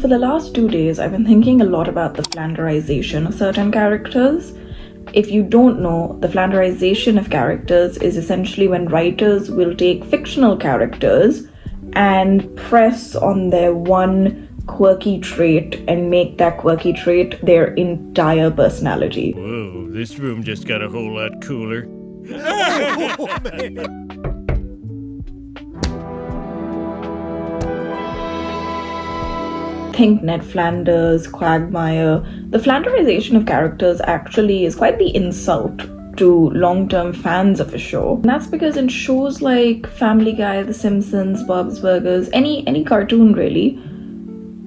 For the last 2 days, I've been thinking a lot about the flanderization of certain characters. If you don't know, the flanderization of characters is essentially when writers will take fictional characters and press on their one quirky trait and make that quirky trait their entire personality. Whoa, this room just got a whole lot cooler. Think Ned Flanders, Quagmire. The flanderization of characters actually is quite the insult to long-term fans of a show. And that's because in shows like Family Guy, The Simpsons, Bob's Burgers, any cartoon really,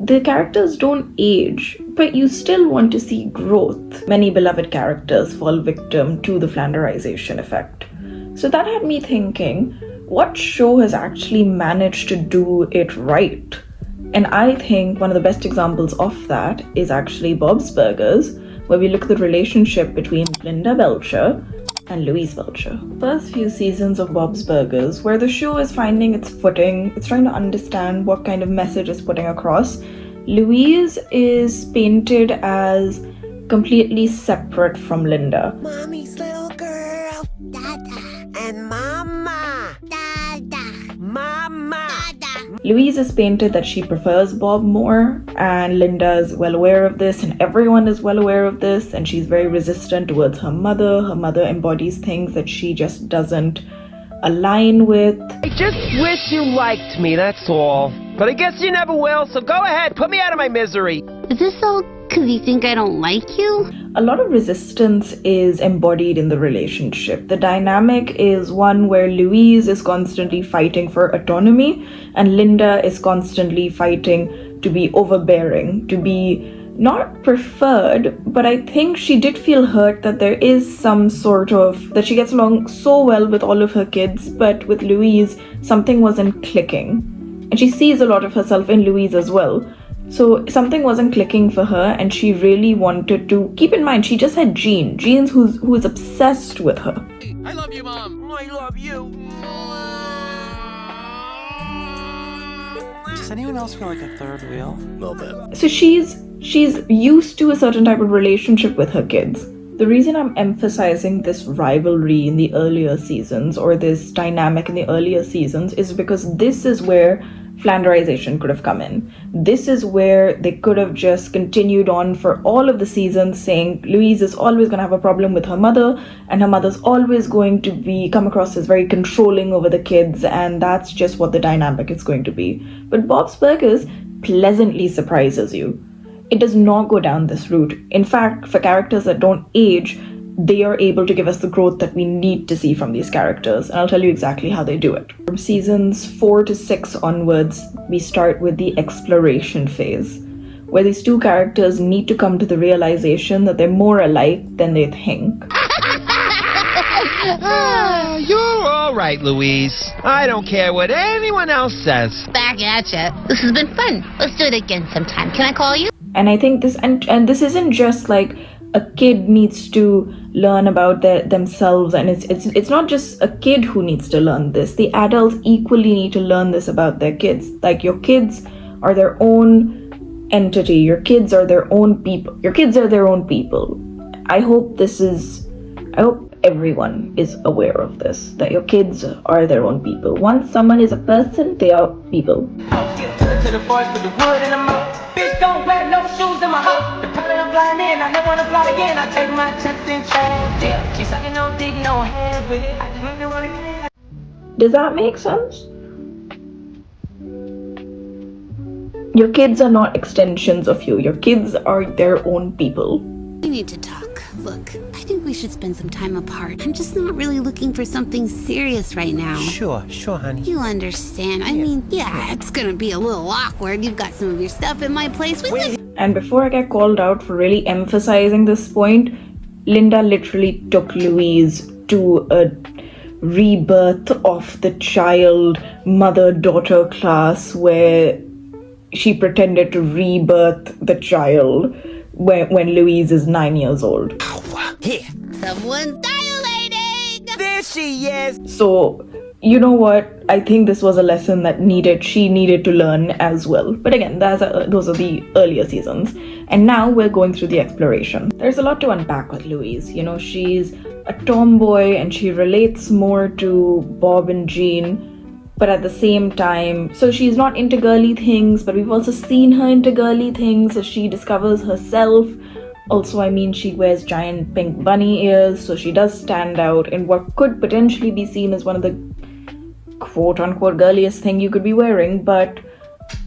the characters don't age, but you still want to see growth. Many beloved characters fall victim to the flanderization effect. So that had me thinking, what show has actually managed to do it right? And I think one of the best examples of that is actually Bob's Burgers, where we look at the relationship between Linda Belcher and Louise Belcher. First few seasons of Bob's Burgers, where the show is finding its footing, it's trying to understand what kind of message it's putting across. Louise is painted as completely separate from Linda. Mommy's little girl, Dada, and Mama, Dada, Mama, Dada. Louise is painted that she prefers Bob more, and Linda is well aware of this, and everyone is well aware of this, and she's very resistant towards her mother. Her mother embodies things that she just doesn't align with. I just wish you liked me, that's all. But I guess you never will, so go ahead, put me out of my misery. Is this all because you think I don't like you? A lot of resistance is embodied in the relationship. The dynamic is one where Louise is constantly fighting for autonomy, and Linda is constantly fighting to be overbearing, to be not preferred, but I think she did feel hurt that there is some sort of, that she gets along so well with all of her kids, but with Louise, something wasn't clicking. And she sees a lot of herself in Louise as well. So something wasn't clicking for her, and she really wanted to, keep in mind, she just had Jean who is obsessed with her. I love you, Mom. I love you. Does anyone else feel like a third wheel? A little bit. So she's used to a certain type of relationship with her kids. The reason I'm emphasizing this rivalry in the earlier seasons, or this dynamic in the earlier seasons, is because this is where flanderization could have come in. This is where they could have just continued on for all of the seasons saying Louise is always going to have a problem with her mother, and her mother's always going to come across as very controlling over the kids, and that's just what the dynamic is going to be. But Bob's Burgers pleasantly surprises you. It does not go down this route. In fact, for characters that don't age, they are able to give us the growth that we need to see from these characters, and I'll tell you exactly how they do it. From seasons 4 to 6 onwards, we start with the exploration phase, where these two characters need to come to the realization that they're more alike than they think. You're all right, Louise. I don't care what anyone else says. Back at ya. This has been fun. Let's do it again sometime. Can I call you? And I think this, and this isn't just like a kid needs to learn about themselves, and it's not just a kid who needs to learn this. The adults equally need to learn this about their kids. Like, your kids are their own entity. Your kids are their own people. Your kids are their own people. I hope everyone is aware of this, that your kids are their own people. Once someone is a person, they are people. To the boys with the wood in the mouth. Bitch, don't wear no shoes in my house. The color I'm flying in, I never wanna fly again. I take my chance and try. Yeah, she's sucking no dick, no hands with it. I just really wanna get it. Does that make sense? Your kids are not extensions of you. Your kids are their own people. We need to talk. Look, I think we should spend some time apart. I'm just not really looking for something serious right now. Sure, honey. You understand. I mean, yeah, it's gonna be a little awkward. You've got some of your stuff in my place. And before I get called out for really emphasizing this point, Linda literally took Louise to a rebirth of the child mother-daughter class where she pretended to rebirth the child when Louise is 9 years old. Here. Someone's dilating! There she is. So you know what? I think this was a lesson that she needed to learn as well. But again, those are the earlier seasons. And now we're going through the exploration. There's a lot to unpack with Louise. You know, she's a tomboy and she relates more to Bob and Jean. But at the same time, so she's not into girly things, but we've also seen her into girly things as she discovers herself. Also, I mean, she wears giant pink bunny ears, so she does stand out in what could potentially be seen as one of the quote-unquote girliest thing you could be wearing, but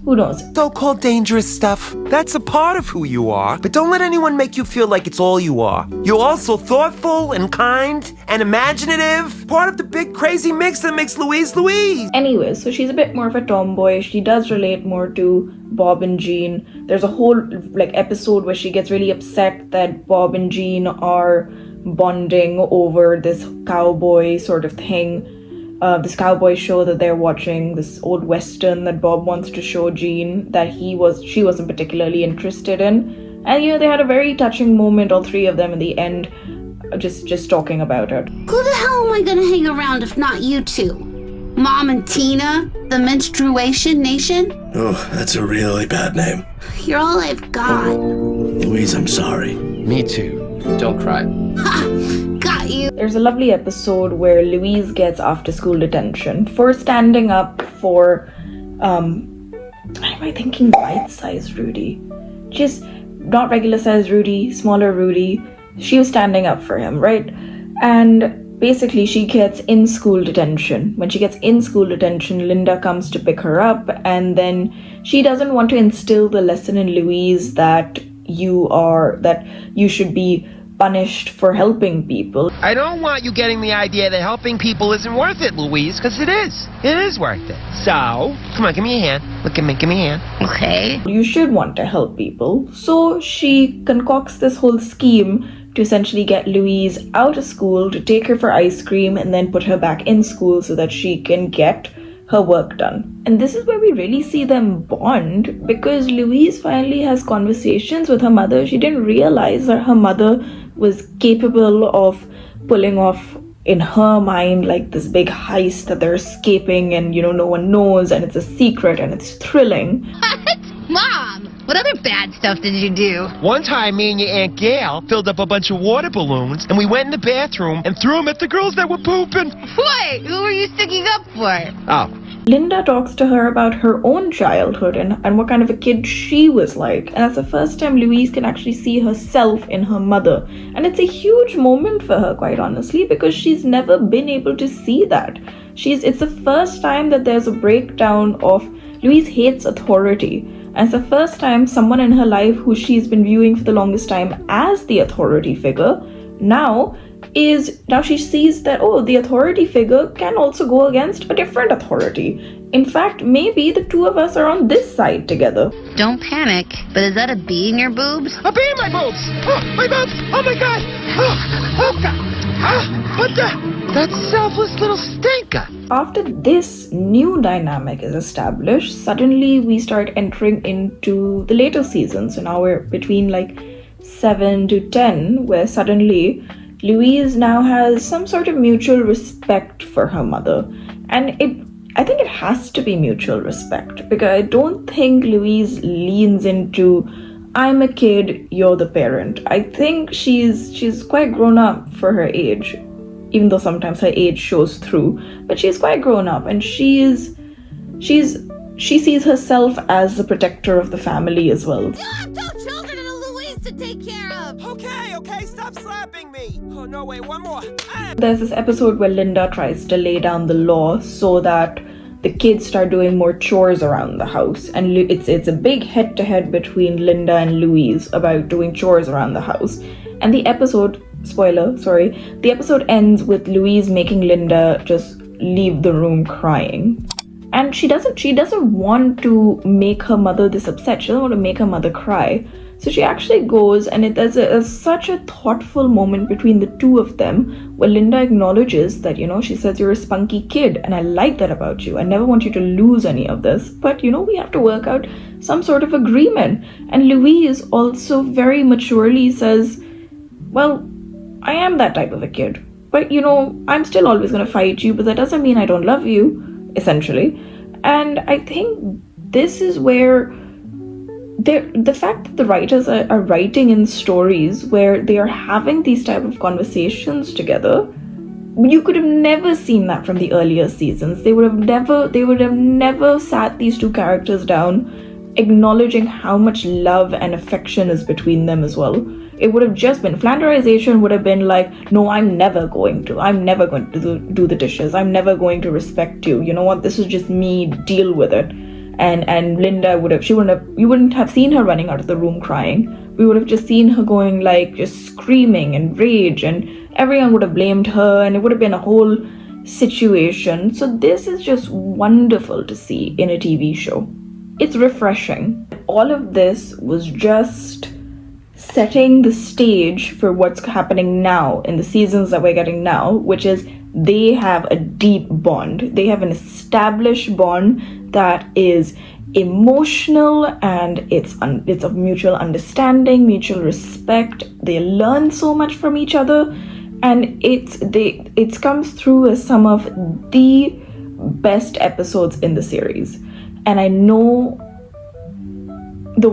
who knows? So-called dangerous stuff. That's a part of who you are, but don't let anyone make you feel like it's all you are. You're also thoughtful and kind and imaginative. Part of the big crazy mix that makes Louise Louise. Anyway, so she's a bit more of a tomboy. She does relate more to Bob and Jean. There's a whole episode where she gets really upset that Bob and Jean are bonding over this cowboy sort of thing. This cowboy show that they're watching, this old western that Bob wants to show Jean that she wasn't particularly interested in. And they had a very touching moment, all three of them in the end, just talking about it. Who the hell am I gonna hang around if not you two? Mom and Tina? The Menstruation Nation? Oh, that's a really bad name. You're all I've got. Louise, I'm sorry. Me too. Don't cry. Ha! Got you. There's a lovely episode where Louise gets after school detention for standing up for, am I thinking bite-sized Rudy? Just not regular-sized Rudy, smaller Rudy. She was standing up for him, right? And basically she gets in school detention. When she gets in school detention, Linda comes to pick her up, and then she doesn't want to instill the lesson in Louise that you should be punished for helping people. I don't want you getting the idea that helping people isn't worth it, Louise, because it is. It is worth it. So, come on, give me a hand. Look at me, give me a hand. Okay. You should want to help people. So she concocts this whole scheme to essentially get Louise out of school, to take her for ice cream, and then put her back in school so that she can get her work done. And this is where we really see them bond, because Louise finally has conversations with her mother. She didn't realize that her mother was capable of pulling off, in her mind, like this big heist that they're escaping and no one knows, and it's a secret and it's thrilling. What? Mom, what other bad stuff did you do? One time, me and your Aunt Gail filled up a bunch of water balloons, and we went in the bathroom and threw them at the girls that were pooping. Wait, who were you sticking up for? Oh. Linda talks to her about her own childhood and what kind of a kid she was like. And that's the first time Louise can actually see herself in her mother. And it's a huge moment for her, quite honestly, because she's never been able to see that. It's the first time that there's a breakdown of Louise hates authority. And it's the first time someone in her life who she's been viewing for the longest time as the authority figure, now she sees that, the authority figure can also go against a different authority. In fact, maybe the two of us are on this side together. Don't panic, but is that a bee in your boobs? A bee in my boobs! Oh, my boobs! Oh my god! Oh god! What the? That selfless little stinker! After this new dynamic is established, suddenly we start entering into the later seasons. So now we're between 7 to 10, where suddenly Louise now has some sort of mutual respect for her mother. And I think it has to be mutual respect, because I don't think Louise leans into, I'm a kid, you're the parent. I think she's quite grown up for her age, even though sometimes her age shows through, but she's quite grown up, and she sees herself as the protector of the family as well. You have two children and a Louise to take care of. Okay, stop slapping me. Oh, no, wait, one more. There's this episode where Linda tries to lay down the law so that the kids start doing more chores around the house. And it's a big head-to-head between Linda and Louise about doing chores around the house. And the episode, the episode ends with Louise making Linda just leave the room crying. And she doesn't want to make her mother this upset. She doesn't want to make her mother cry. So she actually goes, and there's such a thoughtful moment between the two of them where Linda acknowledges that, she says, you're a spunky kid, and I like that about you. I never want you to lose any of this. But, we have to work out some sort of agreement. And Louise also very maturely says, well, I am that type of a kid. but I'm still always going to fight you, but that doesn't mean I don't love you, essentially. And I think this is where the fact that the writers are writing in stories where they are having these type of conversations together, you could have never seen that from the earlier seasons. They would have never sat these two characters down, acknowledging how much love and affection is between them as well. It would have just been, Flanderization would have been like, no, I'm never going to do the dishes. I'm never going to respect you. You know what? This is just me, deal with it. And Linda you wouldn't have seen her running out of the room crying. We would have just seen her going like, just screaming and rage, and everyone would have blamed her, and it would have been a whole situation. So this is just wonderful to see in a TV show. It's refreshing. All of this was just setting the stage for what's happening now in the seasons that we're getting now, which is they have a deep bond. They have an established bond that is emotional, and it's of mutual understanding, mutual respect. They learn so much from each other, and it comes through as some of the best episodes in the series. And I know the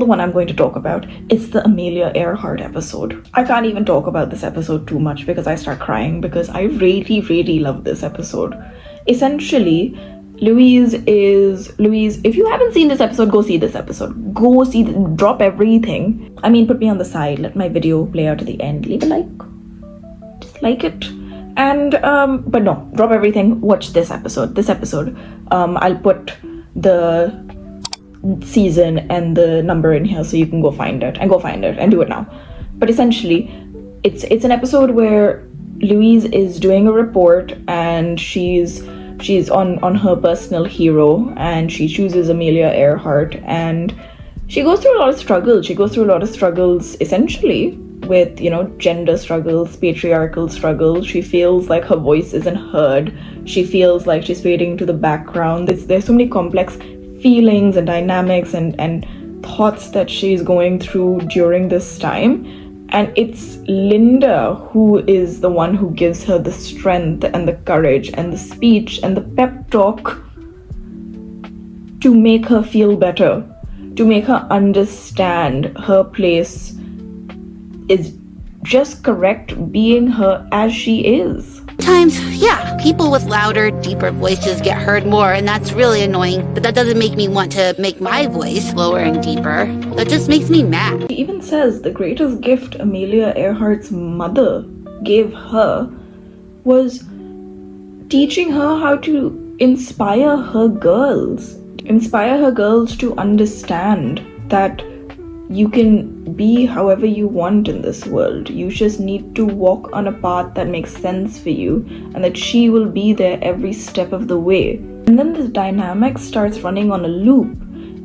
one I'm going to talk about. It's the Amelia Earhart episode. I can't even talk about this episode too much because I start crying, because I really, really love this episode. Essentially, Louise, if you haven't seen this episode, go see this episode. Drop everything. Put me on the side, let my video play out to the end. Leave a like. Just like it. And, but no, drop everything, watch this episode. I'll put the season and the number in here so you can go find it and do it now. But essentially, it's an episode where Louise is doing a report, and she's on her personal hero, and she chooses Amelia Earhart, and she goes through a lot of struggles essentially with gender struggles, patriarchal struggles. She feels like her voice isn't heard. She feels like she's fading to the background. There's so many complex feelings and dynamics and thoughts that she's going through during this time. And it's Linda who is the one who gives her the strength and the courage and the speech and the pep talk to make her feel better, to make her understand her place is just correct, being her as she is. Times, yeah, people with louder, deeper voices get heard more, and that's really annoying. But that doesn't make me want to make my voice lower and deeper. That just makes me mad. She even says the greatest gift Amelia Earhart's mother gave her was teaching her how to inspire her girls to understand that you can be however you want in this world. You just need to walk on a path that makes sense for you, and that she will be there every step of the way. And then this dynamic starts running on a loop,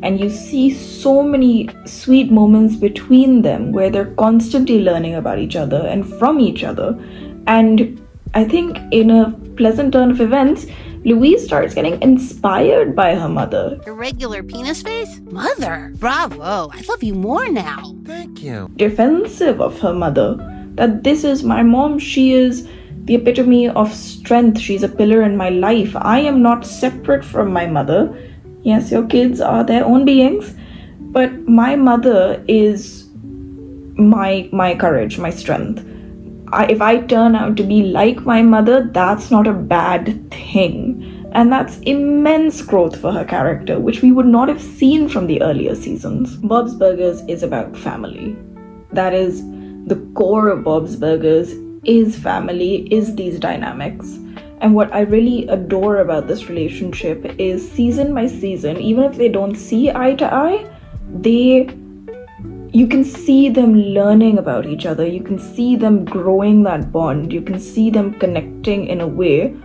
and you see so many sweet moments between them where they're constantly learning about each other and from each other. And I think in a pleasant turn of events, Louise starts getting inspired by her mother. Irregular penis face? Mother? Bravo, I love you more now. Thank you. Defensive of her mother. That this is my mom, she is the epitome of strength, she's a pillar in my life. I am not separate from my mother. Yes, your kids are their own beings, but my mother is my courage, my strength. If I turn out to be like my mother, that's not a bad thing. And that's immense growth for her character, which we would not have seen from the earlier seasons. Bob's Burgers is about family. That is the core of Bob's Burgers, is family, is these dynamics. And what I really adore about this relationship is season by season, even if they don't see eye to eye, you can see them learning about each other. You can see them growing that bond. You can see them connecting in a way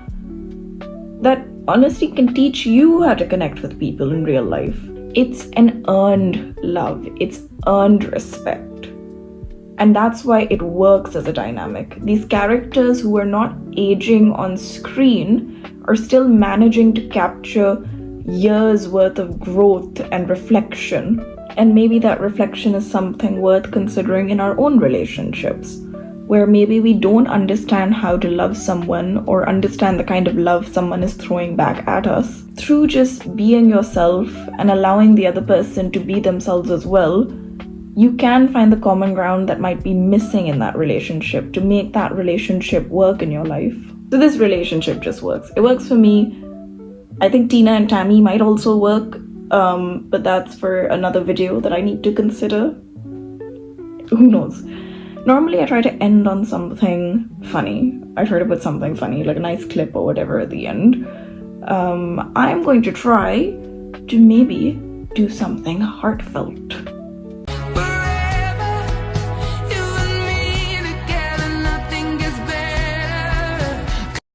that honestly can teach you how to connect with people in real life. It's an earned love. It's earned respect. And that's why it works as a dynamic. These characters who are not aging on screen are still managing to capture years worth of growth and reflection. And maybe that reflection is something worth considering in our own relationships, where maybe we don't understand how to love someone or understand the kind of love someone is throwing back at us. Through just being yourself and allowing the other person to be themselves as well, you can find the common ground that might be missing in that relationship to make that relationship work in your life. So this relationship just works. It works for me. I think Tina and Tammy might also work, but that's for another video that I need to consider. Who knows? Normally I try to end on something funny. I try to put something funny, like a nice clip or whatever at the end. I'm going to try to maybe do something heartfelt.